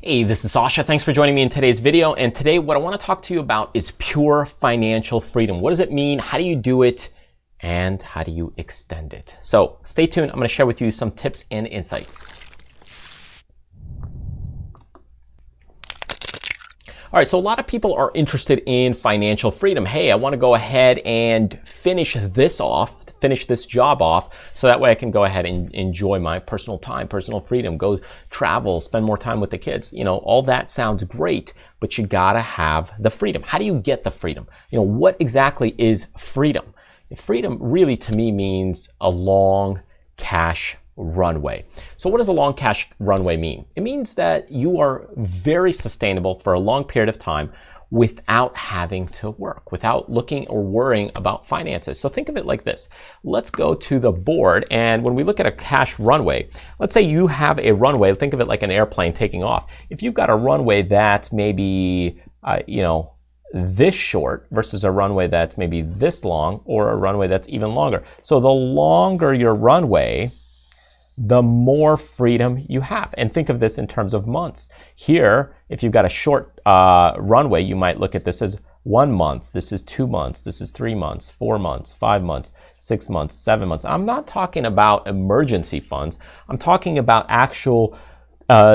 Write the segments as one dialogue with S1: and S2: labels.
S1: Hey, this is Sasha. Thanks for joining me in today's video. And today what I want to talk to you about is pure financial freedom. What does it mean? How do you do it? And how do you extend it? So stay tuned. I'm going to share with you some tips and insights. All right, so a lot of people are interested in financial freedom. Hey, I want to go ahead and finish this job off, so that way I can go ahead and enjoy my personal time, personal freedom, go travel, spend more time with the kids. You know, all that sounds great, but you gotta have the freedom. How do you get the freedom? You know, what exactly is freedom? Freedom really to me means a long cash runway. So what does a long cash runway mean? It means that you are very sustainable for a long period of time without having to work, without looking or worrying about finances. So think of it like this. Let's go to the board, and when we look at a cash runway, let's say you have a runway, think of it like an airplane taking off. If you've got a runway that's maybe, this short versus a runway that's maybe this long, or a runway that's even longer. So the longer your runway, the more freedom you have. And think of this in terms of months. Here, if you've got a short runway, you might look at this as 1 month. This is 2 months. This is 3 months, 4 months, 5 months, 6 months, 7 months. I'm not talking about emergency funds. I'm talking about actual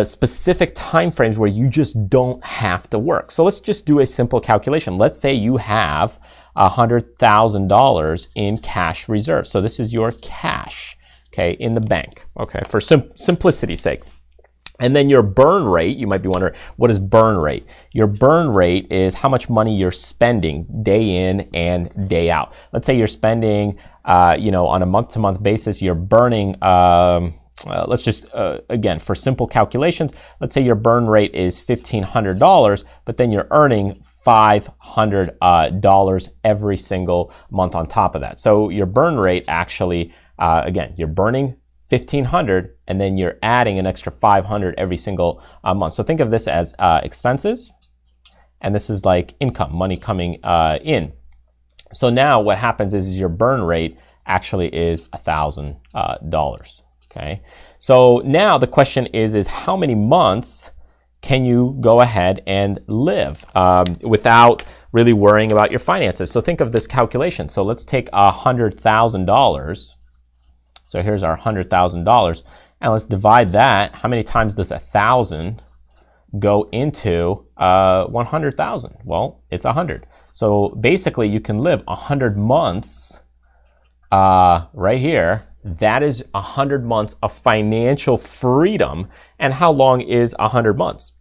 S1: specific time frames where you just don't have to work. So let's just do a simple calculation. Let's say you have $100,000 in cash reserve. So this is your cash, okay, in the bank, okay, for simplicity's sake. And then your burn rate, you might be wondering, what is burn rate? Your burn rate is how much money you're spending day in and day out. Let's say you're spending, on a month-to-month basis, you're burning, let's just, again, for simple calculations, let's say your burn rate is $1,500, but then you're earning $500 every single month on top of that. So your burn rate actually, again, you're burning $1,500 and then you're adding an extra $500 every single month. So think of this as expenses, and this is like income, money coming in. So now what happens is your burn rate actually is $1,000. Okay, so now the question is how many months can you go ahead and live without really worrying about your finances? So think of this calculation. So let's take $100,000. So here's our $100,000, and let's divide that. How many times does 1,000 go into 100,000? Well, it's 100. So basically, you can live 100 months right here. That is 100 months of financial freedom. And how long is 100 months?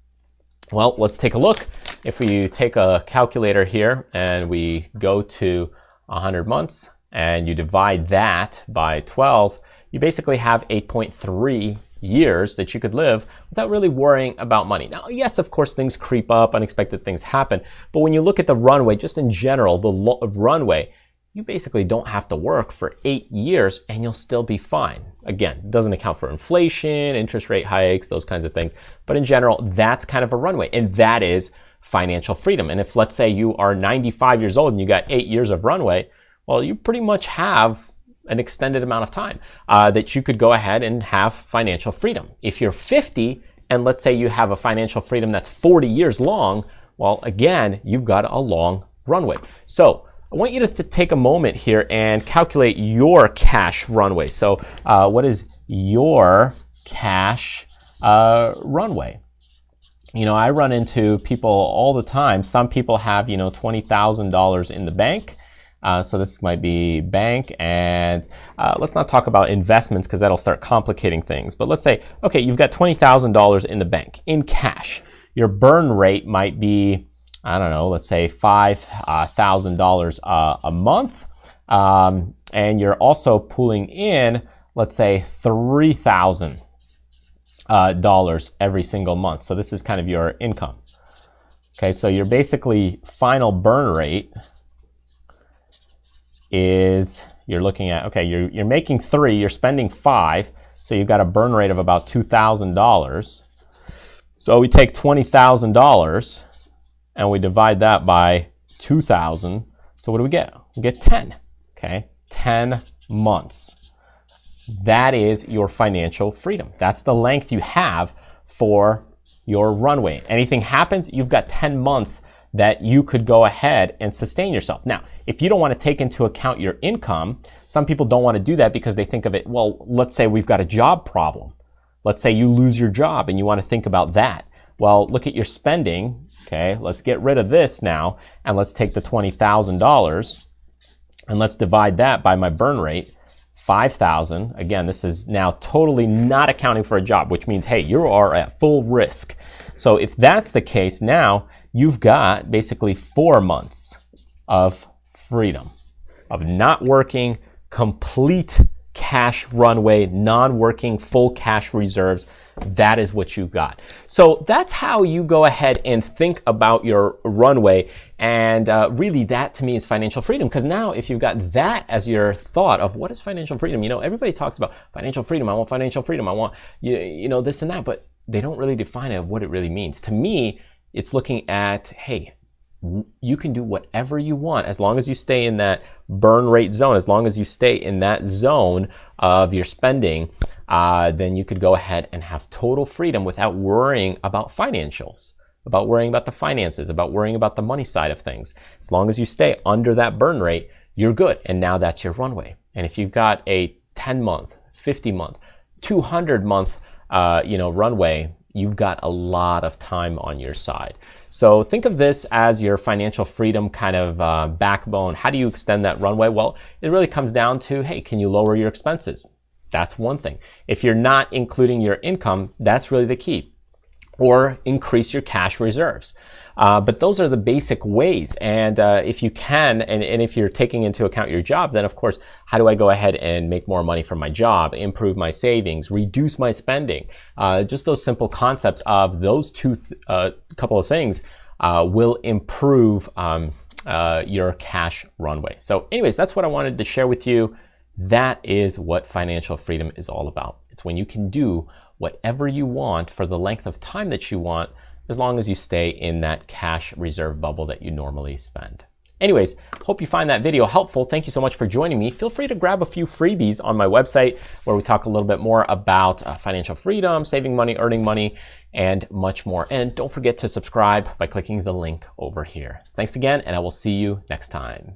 S1: Well, let's take a look. If we take a calculator here and we go to 100 months and you divide that by 12, you basically have 8.3 years that you could live without really worrying about money. Now, yes, of course, things creep up, unexpected things happen. But when you look at the runway, just in general, the runway, you basically don't have to work for 8 years and you'll still be fine. Again, it doesn't account for inflation, interest rate hikes, those kinds of things. But in general, that's kind of a runway, and that is financial freedom. And if, let's say, you are 95 years old and you got 8 years of runway, well, you pretty much have an extended amount of time that you could go ahead and have financial freedom. If you're 50 and let's say you have a financial freedom that's 40 years long, well, again, you've got a long runway. So I want you to take a moment here and calculate your cash runway. So what is your cash runway? You know, I run into people all the time. Some people have, $20,000 in the bank. So this might be bank, and let's not talk about investments because that'll start complicating things. But let's say, okay, you've got $20,000 in the bank in cash. Your burn rate might be, I don't know, let's say $5,000 a month. And you're also pulling in, let's say, $3,000 every single month. So this is kind of your income. Okay, so your basically final burn rate is, you're looking at, okay, you're making 3, you're spending 5, so you've got a burn rate of about $2,000. So we take $20,000 and we divide that by 2,000. So what do we get? We get 10, okay? 10 months. That is your financial freedom. That's the length you have for your runway. Anything happens, you've got 10 months that you could go ahead and sustain yourself. Now, if you don't want to take into account your income, some people don't want to do that because they think of it, well, let's say we've got a job problem. Let's say you lose your job and you want to think about that. Well, look at your spending. Okay, let's get rid of this now and let's take the $20,000 and let's divide that by my burn rate, 5,000. Again, this is now totally not accounting for a job, which means, hey, you are at full risk. So if that's the case, now you've got basically 4 months of freedom, of not working, complete cash runway, non-working, full cash reserves. That is what you've got. So that's how you go ahead and think about your runway. And really that to me is financial freedom. Because now if you've got that as your thought of what is financial freedom, you know, everybody talks about financial freedom. I want financial freedom. I want, you know, this and that, but they don't really define it, what it really means. To me, it's looking at, hey, you can do whatever you want as long as you stay in that burn rate zone, as long as you stay in that zone of your spending, then you could go ahead and have total freedom without worrying about financials, about worrying about the finances, about worrying about the money side of things. As long as you stay under that burn rate, you're good. And now that's your runway. And if you've got a 10-month, 50-month, 200-month, runway, you've got a lot of time on your side. So think of this as your financial freedom kind of backbone. How do you extend that runway? Well, it really comes down to, hey, can you lower your expenses? That's one thing. If you're not including your income, that's really the key. Or increase your cash reserves. But those are the basic ways. And if you can, and if you're taking into account your job, then of course, how do I go ahead and make more money from my job, improve my savings, reduce my spending? Just those simple concepts of those couple of things will improve your cash runway. So anyways, that's what I wanted to share with you. That is what financial freedom is all about. It's when you can do whatever you want for the length of time that you want, as long as you stay in that cash reserve bubble that you normally spend. Anyways, hope you find that video helpful. Thank you so much for joining me. Feel free to grab a few freebies on my website where we talk a little bit more about financial freedom, saving money, earning money, and much more. And don't forget to subscribe by clicking the link over here. Thanks again, and I will see you next time.